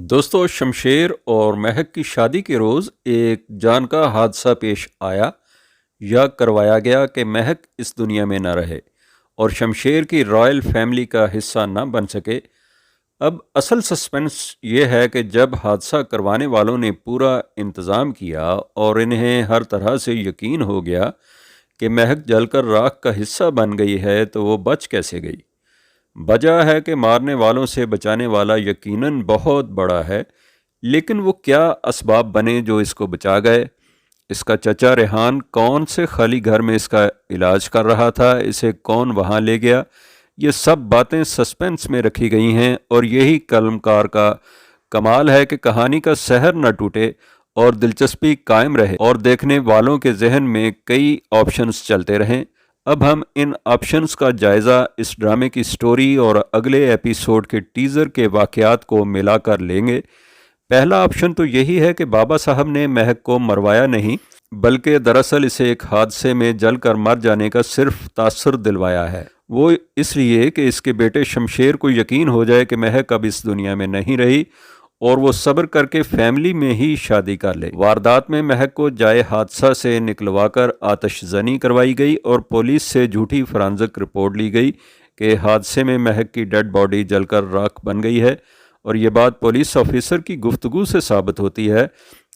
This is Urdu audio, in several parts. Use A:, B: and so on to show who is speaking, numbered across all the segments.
A: دوستو، شمشیر اور مہک کی شادی کے روز ایک جان کا حادثہ پیش آیا یا کروایا گیا کہ مہک اس دنیا میں نہ رہے اور شمشیر کی رائل فیملی کا حصہ نہ بن سکے۔ اب اصل سسپنس یہ ہے کہ جب حادثہ کروانے والوں نے پورا انتظام کیا اور انہیں ہر طرح سے یقین ہو گیا کہ مہک جل کر راکھ کا حصہ بن گئی ہے تو وہ بچ کیسے گئی؟ وجہ ہے کہ مارنے والوں سے بچانے والا یقیناً بہت بڑا ہے، لیکن وہ کیا اسباب بنے جو اس کو بچا گئے؟ اس کا چچا ریحان کون سے خالی گھر میں اس کا علاج کر رہا تھا؟ اسے کون وہاں لے گیا؟ یہ سب باتیں سسپنس میں رکھی گئی ہیں، اور یہی قلمکار کا کمال ہے کہ کہانی کا سحر نہ ٹوٹے اور دلچسپی قائم رہے اور دیکھنے والوں کے ذہن میں کئی آپشنز چلتے رہیں۔ اب ہم ان آپشنز کا جائزہ اس ڈرامے کی سٹوری اور اگلے ایپیسوڈ کے ٹیزر کے واقعات کو ملا کر لیں گے۔ پہلا آپشن تو یہی ہے کہ بابا صاحب نے مہک کو مروایا نہیں، بلکہ دراصل اسے ایک حادثے میں جل کر مر جانے کا صرف تاثر دلوایا ہے۔ وہ اس لیے کہ اس کے بیٹے شمشیر کو یقین ہو جائے کہ مہک اب اس دنیا میں نہیں رہی اور وہ صبر کر کے فیملی میں ہی شادی کر لے۔ واردات میں مہک کو جائے حادثہ سے نکلوا کر آتش زنی کروائی گئی اور پولیس سے جھوٹی فرانزک رپورٹ لی گئی کہ حادثے میں مہک کی ڈیڈ باڈی جل کر راکھ بن گئی ہے، اور یہ بات پولیس آفیسر کی گفتگو سے ثابت ہوتی ہے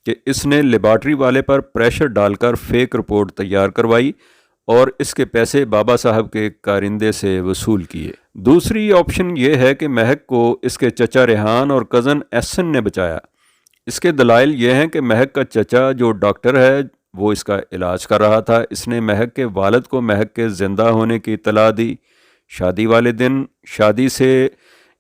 A: کہ اس نے لیبارٹری والے پر پریشر ڈال کر فیک رپورٹ تیار کروائی اور اس کے پیسے بابا صاحب کے کارندے سے وصول کیے۔ دوسری آپشن یہ ہے کہ مہک کو اس کے چچا ریحان اور کزن احسن نے بچایا۔ اس کے دلائل یہ ہیں کہ مہک کا چچا جو ڈاکٹر ہے وہ اس کا علاج کر رہا تھا۔ اس نے مہک کے والد کو مہک کے زندہ ہونے کی اطلاع دی۔ شادی والے دن شادی سے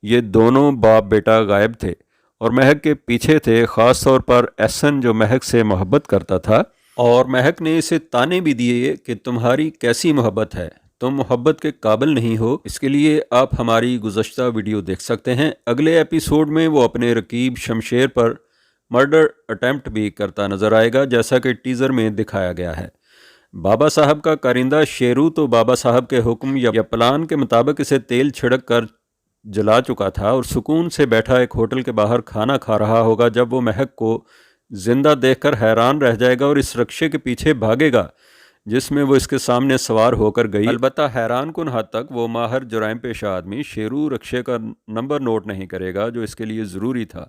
A: یہ دونوں باپ بیٹا غائب تھے اور مہک کے پیچھے تھے، خاص طور پر احسن جو مہک سے محبت کرتا تھا، اور مہک نے اسے تانے بھی دیے کہ تمہاری کیسی محبت ہے، تم محبت کے قابل نہیں ہو۔ اس کے لیے آپ ہماری گزشتہ ویڈیو دیکھ سکتے ہیں۔ اگلے ایپیسوڈ میں وہ اپنے رقیب شمشیر پر مرڈر اٹیمپٹ بھی کرتا نظر آئے گا، جیسا کہ ٹیزر میں دکھایا گیا ہے۔ بابا صاحب کا کارندہ شیرو تو بابا صاحب کے حکم یا پلان کے مطابق اسے تیل چھڑک کر جلا چکا تھا اور سکون سے بیٹھا ایک ہوٹل کے باہر کھانا کھا رہا ہوگا جب وہ مہک کو زندہ دیکھ کر حیران رہ جائے گا اور اس رکشے کے پیچھے بھاگے گا جس میں وہ اس کے سامنے سوار ہو کر گئی۔ البتہ حیران کن حد تک وہ ماہر جرائم پیشہ آدمی شیرو رکشے کا نمبر نوٹ نہیں کرے گا جو اس کے لیے ضروری تھا۔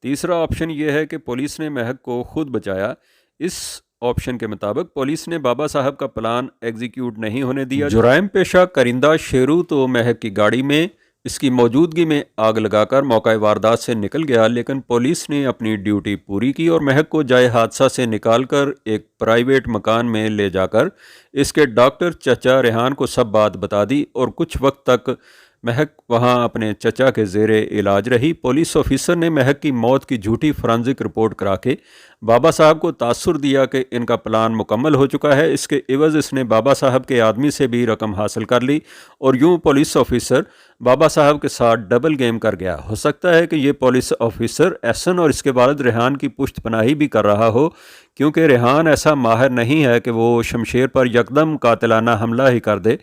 A: تیسرا آپشن یہ ہے کہ پولیس نے مہک کو خود بچایا۔ اس آپشن کے مطابق پولیس نے بابا صاحب کا پلان ایگزیکیوٹ نہیں ہونے دیا۔ جرائم پیشہ کرندہ شیرو تو مہک کی گاڑی میں اس کی موجودگی میں آگ لگا کر موقع واردات سے نکل گیا، لیکن پولیس نے اپنی ڈیوٹی پوری کی اور مہک کو جائے حادثہ سے نکال کر ایک پرائیویٹ مکان میں لے جا کر اس کے ڈاکٹر چچا ریحان کو سب بات بتا دی، اور کچھ وقت تک مہک وہاں اپنے چچا کے زیر علاج رہی۔ پولیس آفیسر نے مہک کی موت کی جھوٹی فرانزک رپورٹ کرا کے بابا صاحب کو تاثر دیا کہ ان کا پلان مکمل ہو چکا ہے۔ اس کے عوض اس نے بابا صاحب کے آدمی سے بھی رقم حاصل کر لی، اور یوں پولیس آفیسر بابا صاحب کے ساتھ ڈبل گیم کر گیا۔ ہو سکتا ہے کہ یہ پولیس آفیسر احسن اور اس کے والد ریحان کی پشت پناہی بھی کر رہا ہو، کیونکہ ریحان ایسا ماہر نہیں ہے کہ وہ شمشیر پر یکدم قاتلانہ حملہ ہی کر دے۔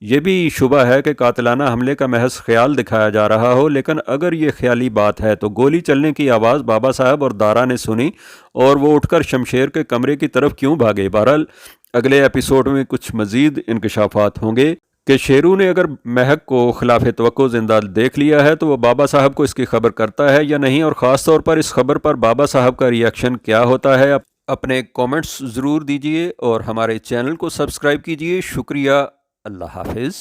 A: یہ بھی شبہ ہے کہ قاتلانہ حملے کا محض خیال دکھایا جا رہا ہو، لیکن اگر یہ خیالی بات ہے تو گولی چلنے کی آواز بابا صاحب اور دارا نے سنی اور وہ اٹھ کر شمشیر کے کمرے کی طرف کیوں بھاگے؟ بہرحال اگلے ایپیسوڈ میں کچھ مزید انکشافات ہوں گے کہ شیرو نے اگر مہک کو خلاف توقع زندہ دیکھ لیا ہے تو وہ بابا صاحب کو اس کی خبر کرتا ہے یا نہیں، اور خاص طور پر اس خبر پر بابا صاحب کا ری ایکشن کیا ہوتا ہے۔ اپنے کومنٹس ضرور دیجئے اور ہمارے چینل کو سبسکرائب کیجئے۔ شکریہ، اللہ حافظ۔